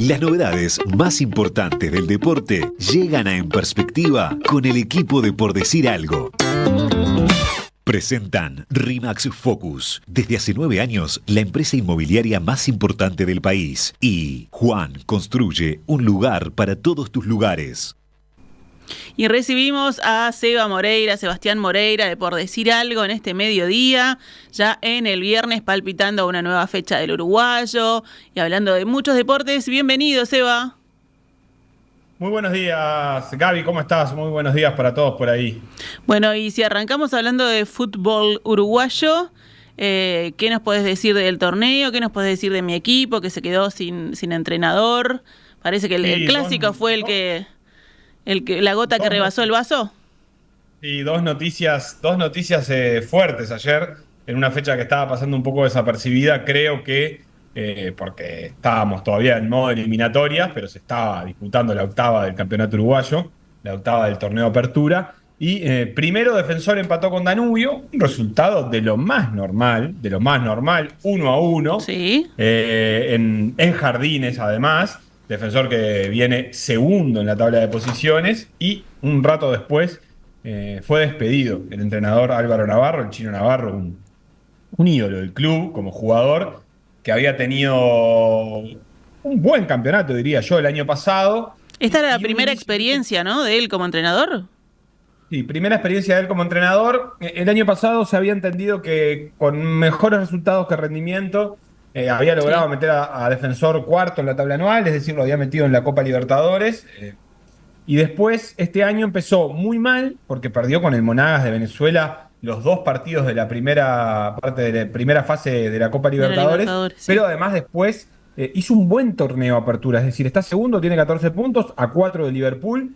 Las novedades más importantes del deporte llegan a En Perspectiva con el equipo de Por Decir Algo. Presentan RE/MAX Focus, desde hace 9 años la empresa inmobiliaria más importante del país, y Juan construye un lugar para todos tus lugares. Y recibimos a Sebastián Moreira de Por Decir Algo en este mediodía, ya en el viernes palpitando una nueva fecha del uruguayo y hablando de muchos deportes. Bienvenido, Seba. Muy buenos días, Gaby, ¿cómo estás? Muy buenos días para todos por ahí. Bueno, y si arrancamos hablando de fútbol uruguayo, ¿qué nos podés decir del torneo? ¿Qué nos podés decir de mi equipo que se quedó sin entrenador? Parece que el clásico fue la gota que rebasó el vaso. Sí, dos noticias fuertes ayer, en una fecha que estaba pasando un poco desapercibida, creo que porque estábamos todavía en modo eliminatorias, pero se estaba disputando la octava del campeonato uruguayo, la octava del torneo Apertura, y primero Defensor empató con Danubio, un resultado de lo más normal, 1-1, sí. En Jardines además. Defensor que viene segundo en la tabla de posiciones, y un rato después fue despedido el entrenador Álvaro Navarro, el Chino Navarro, un ídolo del club como jugador, que había tenido un buen campeonato, diría yo, el año pasado. Esta era la primera experiencia, ¿no?, de él como entrenador. Sí, primera experiencia de él como entrenador. El año pasado se había entendido que con mejores resultados que rendimiento había logrado meter a Defensor cuarto en la tabla anual, es decir, lo había metido en la Copa Libertadores. Y después, este año empezó muy mal, porque perdió con el Monagas de Venezuela los 2 partidos de la primera parte de la primera fase de la Copa Libertadores. Sí. Pero además después hizo un buen torneo Apertura, es decir, está segundo, tiene 14 puntos, a 4 de Liverpool.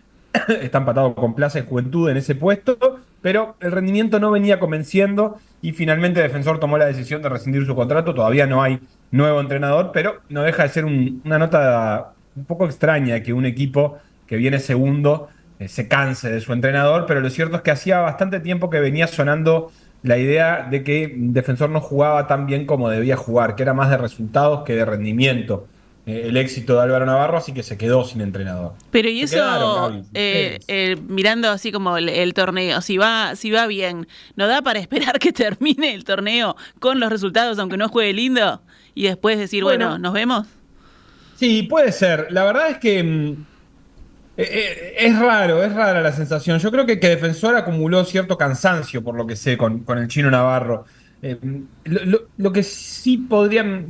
Está empatado con Plaza y Juventud en ese puesto, pero el rendimiento no venía convenciendo y finalmente Defensor tomó la decisión de rescindir su contrato. Todavía no hay nuevo entrenador, pero no deja de ser una nota un poco extraña que un equipo que viene segundo se canse de su entrenador, pero lo cierto es que hacía bastante tiempo que venía sonando la idea de que Defensor no jugaba tan bien como debía jugar, que era más de resultados que de rendimiento. El éxito de Álvaro Navarro, así que se quedó sin entrenador. Pero y eso, mirando así como el torneo, si va bien, ¿no da para esperar que termine el torneo con los resultados, aunque no juegue lindo, y después decir, bueno, ¿nos vemos? Sí, puede ser. La verdad es que es rara la sensación. Yo creo que Defensor acumuló cierto cansancio, por lo que sé, con el Chino Navarro. Lo que sí podrían...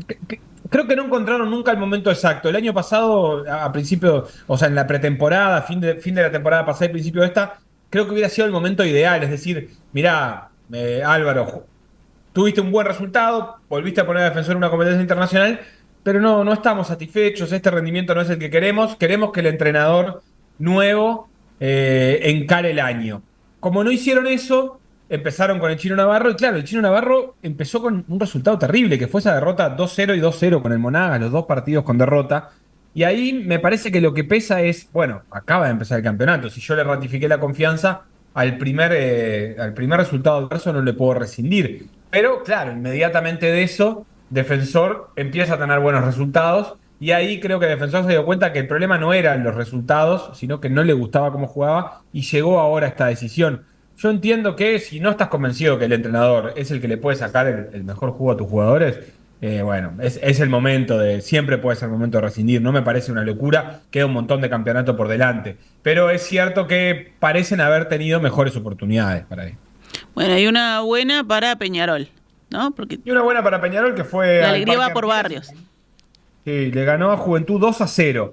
Creo que no encontraron nunca el momento exacto. El año pasado, a principio, o sea, en la pretemporada, fin de la temporada pasada y principio de esta, creo que hubiera sido el momento ideal. Es decir, mirá, Álvaro, tuviste un buen resultado, volviste a poner a Defensor en una competencia internacional, pero no estamos satisfechos, este rendimiento no es el que queremos que el entrenador nuevo encare el año. Como no hicieron eso, empezaron con el Chino Navarro, y claro, el Chino Navarro empezó con un resultado terrible, que fue esa derrota 2-0 y 2-0 con el Monagas, los 2 partidos con derrota. Y ahí me parece que lo que pesa es, bueno, acaba de empezar el campeonato, si yo le ratifiqué la confianza, al primer resultado adverso no le puedo rescindir. Pero claro, inmediatamente de eso, Defensor empieza a tener buenos resultados, y ahí creo que Defensor se dio cuenta que el problema no eran los resultados, sino que no le gustaba cómo jugaba, y llegó ahora a esta decisión. Yo entiendo que si no estás convencido que el entrenador es el que le puede sacar el mejor juego a tus jugadores, bueno, es el momento siempre puede ser el momento de rescindir. No me parece una locura, queda un montón de campeonato por delante. Pero es cierto que parecen haber tenido mejores oportunidades para él. Bueno, hay una buena para Peñarol, ¿no? Y una buena para Peñarol, que fue... La alegría va por Barrios. Sí, le ganó a Juventud 2-0.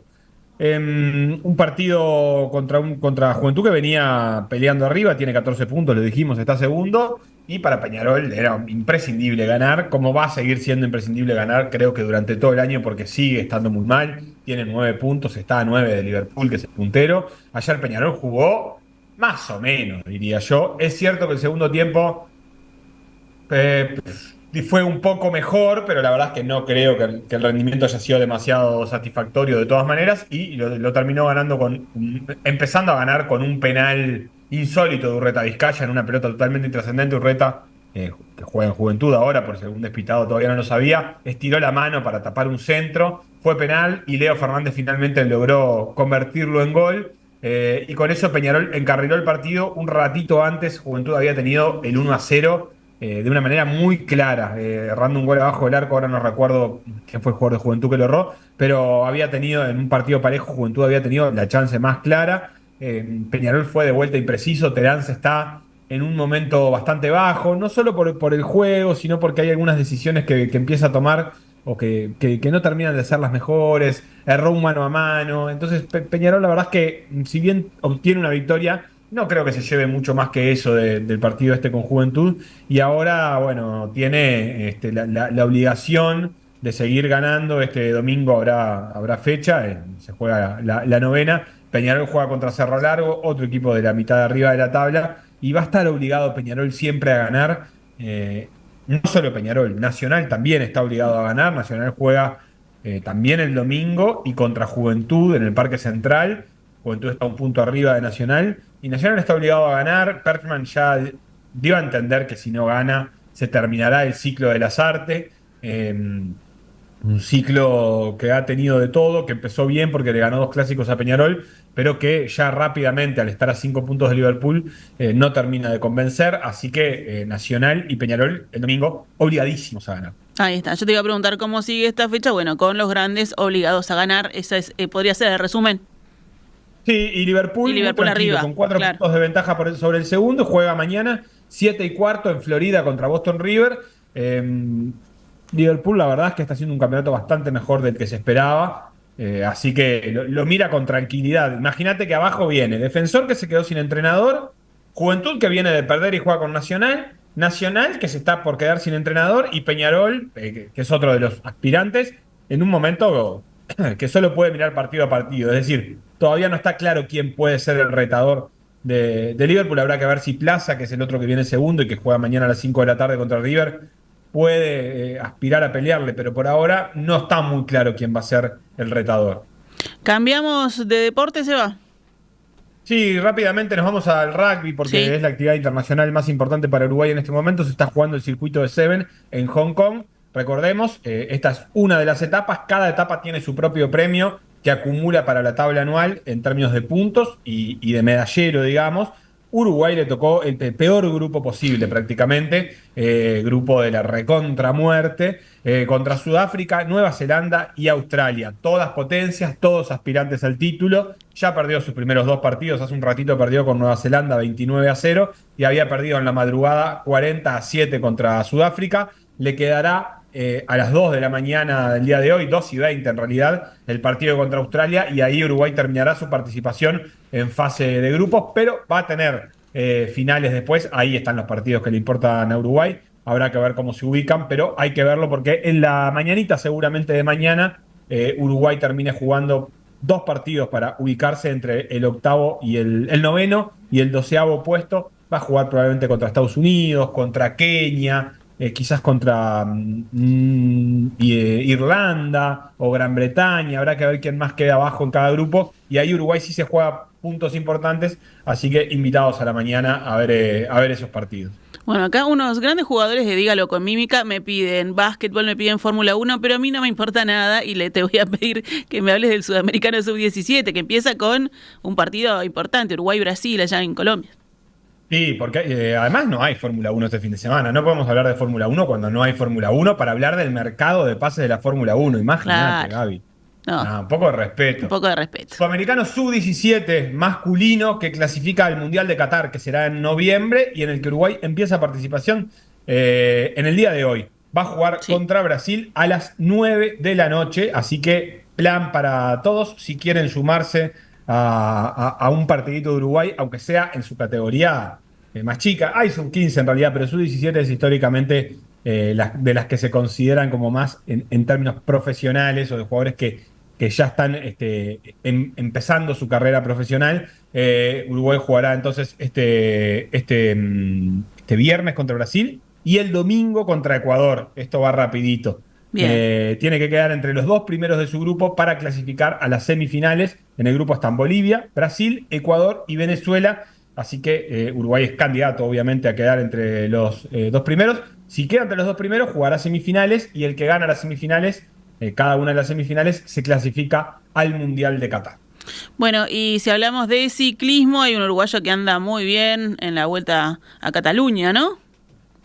Un partido contra Juventud que venía peleando arriba, tiene 14 puntos, lo dijimos, está segundo. Y para Peñarol era imprescindible ganar, como va a seguir siendo imprescindible ganar, creo que durante todo el año, porque sigue estando muy mal. Tiene 9 puntos, está a 9 de Liverpool, que es el puntero. Ayer Peñarol jugó más o menos, diría yo. Es cierto que el segundo tiempo fue un poco mejor, pero la verdad es que no creo que el rendimiento haya sido demasiado satisfactorio de todas maneras, y lo terminó ganando empezando a ganar con un penal insólito de Urreta Vizcaya, en una pelota totalmente intrascendente. Urreta, que juega en Juventud ahora, por si algún despistado todavía no lo sabía, estiró la mano para tapar un centro fue penal y Leo Fernández finalmente logró convertirlo en gol. Y con eso Peñarol encarriló el partido. Un ratito antes, Juventud había tenido el 1-0 de una manera muy clara, errando un gol abajo del arco. Ahora no recuerdo quién fue el jugador de Juventud que lo erró, pero había tenido en un partido parejo, Juventud había tenido la chance más clara. Peñarol fue de vuelta impreciso. Terán está en un momento bastante bajo, no solo por el juego, sino porque hay algunas decisiones que empieza a tomar o que no terminan de ser las mejores. Erró un mano a mano. Entonces Peñarol la verdad es que si bien obtiene una victoria, no creo que se lleve mucho más que eso del partido este con Juventud. Y ahora, bueno, tiene la obligación de seguir ganando. Este domingo habrá fecha, se juega la novena. Peñarol juega contra Cerro Largo, otro equipo de la mitad de arriba de la tabla, y va a estar obligado Peñarol siempre a ganar. No solo Peñarol, Nacional también está obligado a ganar. Nacional juega también el domingo y contra Juventud en el Parque Central. Juventud está un punto arriba de Nacional y Nacional está obligado a ganar. Perkman ya dio a entender que si no gana se terminará el ciclo de Lasarte. Un ciclo que ha tenido de todo, que empezó bien porque le ganó 2 clásicos a Peñarol, pero que ya rápidamente, al estar a 5 puntos de Liverpool, no termina de convencer. Así que Nacional y Peñarol el domingo obligadísimos a ganar. Ahí está. Yo te iba a preguntar cómo sigue esta fecha. Bueno, con los grandes obligados a ganar. Esa podría ser el resumen. Sí, y Liverpool arriba, con 4 claro, puntos de ventaja sobre el segundo. Juega mañana 7:15 en Florida contra Boston River. Liverpool la verdad es que está haciendo un campeonato bastante mejor del que se esperaba. Así que lo mira con tranquilidad. Imagínate que abajo viene Defensor, que se quedó sin entrenador, Juventud, que viene de perder y juega con Nacional, Nacional, que se está por quedar sin entrenador, y Peñarol, que es otro de los aspirantes, en un momento que solo puede mirar partido a partido. Es decir, todavía no está claro quién puede ser el retador de Liverpool. Habrá que ver si Plaza, que es el otro que viene segundo y que juega mañana a las 5 de la tarde contra River, puede aspirar a pelearle, pero por ahora no está muy claro quién va a ser el retador. ¿Cambiamos de deporte, Seba? Sí, rápidamente nos vamos al rugby porque es la actividad internacional más importante para Uruguay en este momento. Se está jugando el circuito de Seven en Hong Kong. Recordemos, esta es una de las etapas. Cada etapa tiene su propio premio que acumula para la tabla anual en términos de puntos y de medallero, digamos. Uruguay le tocó el peor grupo posible prácticamente, grupo de la recontra muerte, contra Sudáfrica, Nueva Zelanda y Australia. Todas potencias, todos aspirantes al título. Ya perdió sus primeros 2 partidos, hace un ratito perdió con Nueva Zelanda 29-0 y había perdido en la madrugada 40-7 contra Sudáfrica. Le quedará a las 2 de la mañana del día de hoy, 2:20 en realidad, el partido contra Australia, y ahí Uruguay terminará su participación en fase de grupos, pero va a tener finales después. Ahí están los partidos que le importan a Uruguay. Habrá que ver cómo se ubican, pero hay que verlo porque en la mañanita, seguramente de mañana, Uruguay termine jugando 2 partidos para ubicarse entre el octavo y el noveno y el 12º puesto. Va a jugar probablemente contra Estados Unidos, contra Kenia, quizás contra Irlanda o Gran Bretaña. Habrá que ver quién más queda abajo en cada grupo. Y ahí Uruguay sí se juega puntos importantes, así que invitados a la mañana a ver esos partidos. Bueno, acá unos grandes jugadores de Dígalo con Mímica me piden básquetbol, me piden Fórmula 1, pero a mí no me importa nada y te voy a pedir que me hables del Sudamericano Sub-17, que empieza con un partido importante, Uruguay-Brasil, allá en Colombia. Sí, porque además no hay Fórmula 1 este fin de semana. No podemos hablar de Fórmula 1 cuando no hay Fórmula 1 para hablar del mercado de pases de la Fórmula 1. Imagínate, Claro. Gaby. No, Un poco de respeto. un poco de respeto. Sudamericano Sub-17 masculino que clasifica al Mundial de Qatar, que será en noviembre, y en el que Uruguay empieza participación en el día de hoy. Va a jugar contra Brasil a las 9 de la noche, así que plan para todos si quieren sumarse a un partidito de Uruguay, aunque sea en su categoría más chica. Hay Sub-15 en realidad, pero Sub-17 es históricamente de las que se consideran como más en términos profesionales o de jugadores que ya están empezando su carrera profesional. Uruguay jugará entonces este viernes contra Brasil y el domingo contra Ecuador. Esto va rapidito. Tiene que quedar entre los 2 primeros de su grupo para clasificar a las semifinales. En el grupo están Bolivia, Brasil, Ecuador y Venezuela. Así que Uruguay es candidato, obviamente, a quedar entre los 2 primeros. Si queda entre los 2 primeros, jugará semifinales y el que gana las semifinales cada una de las semifinales, se clasifica al Mundial de Qatar. Bueno, y si hablamos de ciclismo, hay un uruguayo que anda muy bien en la Vuelta a Cataluña, ¿no?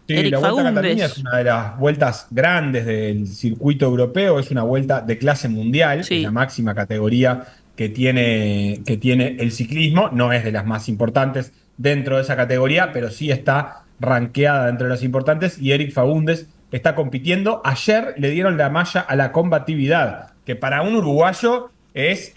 Sí, Eric la Vuelta a Fagundes. Cataluña es una de las vueltas grandes del circuito europeo, es una vuelta de clase mundial, Sí. es la máxima categoría que tiene el ciclismo, no es de las más importantes dentro de esa categoría, pero sí está rankeada dentro de las importantes y Eric Fagundes está compitiendo. Ayer le dieron la malla a la combatividad, que para un uruguayo es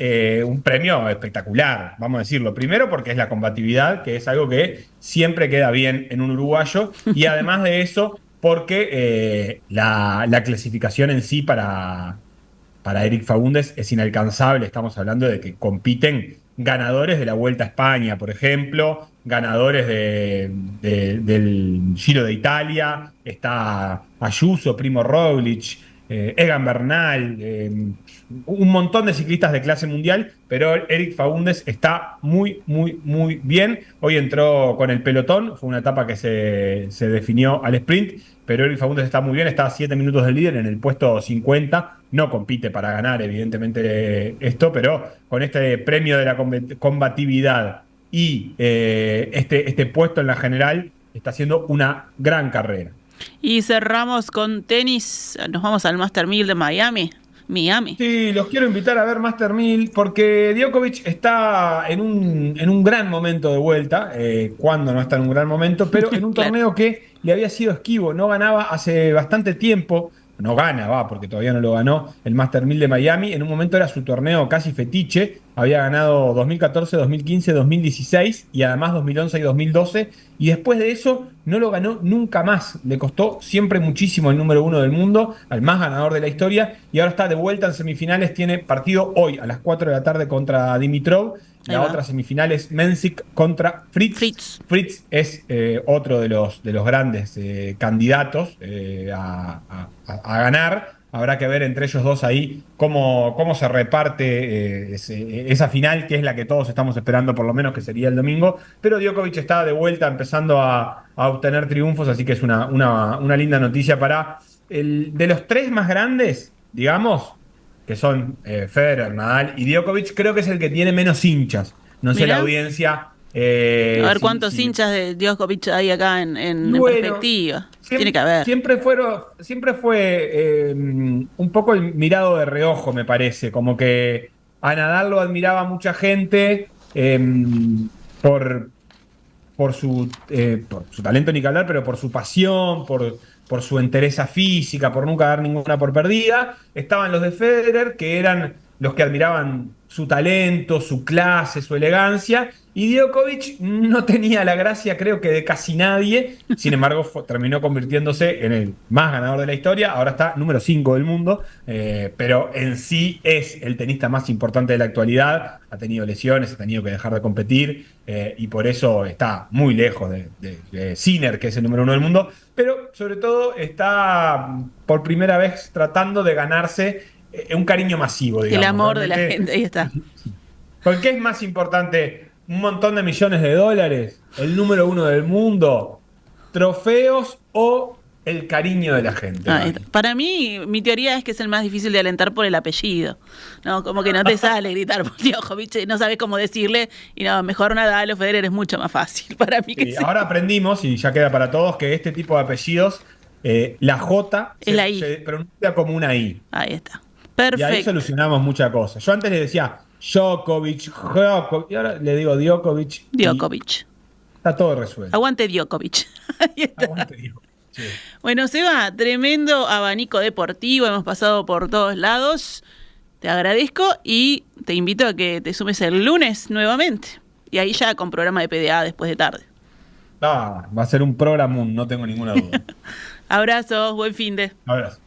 un premio espectacular, vamos a decirlo. Primero porque es la combatividad, que es algo que siempre queda bien en un uruguayo, y además de eso, porque la clasificación en sí para Eric Fagundes es inalcanzable. Estamos hablando de que compiten ganadores de la Vuelta a España, por ejemplo, ganadores del Giro de Italia, está Ayuso, Primo Roglic, Egan Bernal, un montón de ciclistas de clase mundial, pero Eric Fagundes está muy, muy, muy bien. Hoy entró con el pelotón, fue una etapa que se definió al sprint, pero Eric Fagundes está muy bien, está a 7 minutos del líder en el puesto 50, no compite para ganar evidentemente esto, pero con este premio de la combatividad y este puesto en la general, está haciendo una gran carrera. Y cerramos con tenis, nos vamos al Master 1000 de Miami. Sí, los quiero invitar a ver Master 1000 porque Djokovic está en un gran momento de vuelta, cuando no está en un gran momento, pero en un Claro. torneo que le había sido esquivo, no ganaba hace bastante tiempo, no gana, porque todavía no lo ganó el Master 1000 de Miami, en un momento era su torneo casi fetiche, había ganado 2014, 2015, 2016 y además 2011 y 2012, y después de eso no lo ganó nunca más, le costó siempre muchísimo el número 1 del mundo, al más ganador de la historia, y ahora está de vuelta en semifinales, tiene partido hoy a las 4 de la tarde contra Dimitrov. La otra semifinal es Mensik contra Fritz. Fritz es otro de los grandes candidatos a ganar. Habrá que ver entre ellos dos ahí cómo se reparte esa final, que es la que todos estamos esperando, por lo menos que sería el domingo. Pero Djokovic está de vuelta empezando a obtener triunfos, así que es una linda noticia para de los tres más grandes, digamos, que son Federer, Nadal y Djokovic, creo que es el que tiene menos hinchas. No sé, Mirá. la audiencia. A ver cuántos hinchas de Djokovic hay acá en perspectiva. Tiene que haber. Siempre fue un poco el mirado de reojo, me parece. Como que a Nadal lo admiraba mucha gente por su talento ni que hablar, pero por su pasión, por su entereza física, por nunca dar ninguna por perdida. Estaban los de Federer, que eran los que admiraban su talento, su clase, su elegancia, y Djokovic no tenía la gracia, creo que de casi nadie. Sin embargo, terminó convirtiéndose en el más ganador de la historia. Ahora está número 5 del mundo, pero en sí es el tenista más importante de la actualidad. Ha tenido lesiones, ha tenido que dejar de competir, y por eso está muy lejos de Sinner, que es el número 1 del mundo, pero sobre todo está por primera vez tratando de ganarse un cariño masivo, digamos. El amor realmente, de la gente, ahí está. ¿Por qué es más importante un montón de millones de dólares, el número 1 del mundo, trofeos o el cariño de la gente? Para mí, mi teoría es que es el más difícil de alentar por el apellido. No, como que no te sale gritar por Djokovic, no sabes cómo decirle, y no, mejor Nadal o Federer es mucho más fácil para mí. Sí, ahora aprendimos, y ya queda para todos, que este tipo de apellidos, la J es la I. se pronuncia como una I. Ahí está. Perfecto. Y ahí solucionamos muchas cosas. Yo antes le decía Djokovic, y ahora le digo Djokovic. Djokovic. Está todo resuelto. Aguante Djokovic. Ahí está. Aguante Djokovic. Sí. Bueno, Seba, tremendo abanico deportivo, hemos pasado por todos lados. Te agradezco y te invito a que te sumes el lunes nuevamente. Y ahí ya con programa de PDA después de tarde. Va a ser un programón, no tengo ninguna duda. Abrazos, buen fin de. Abrazo.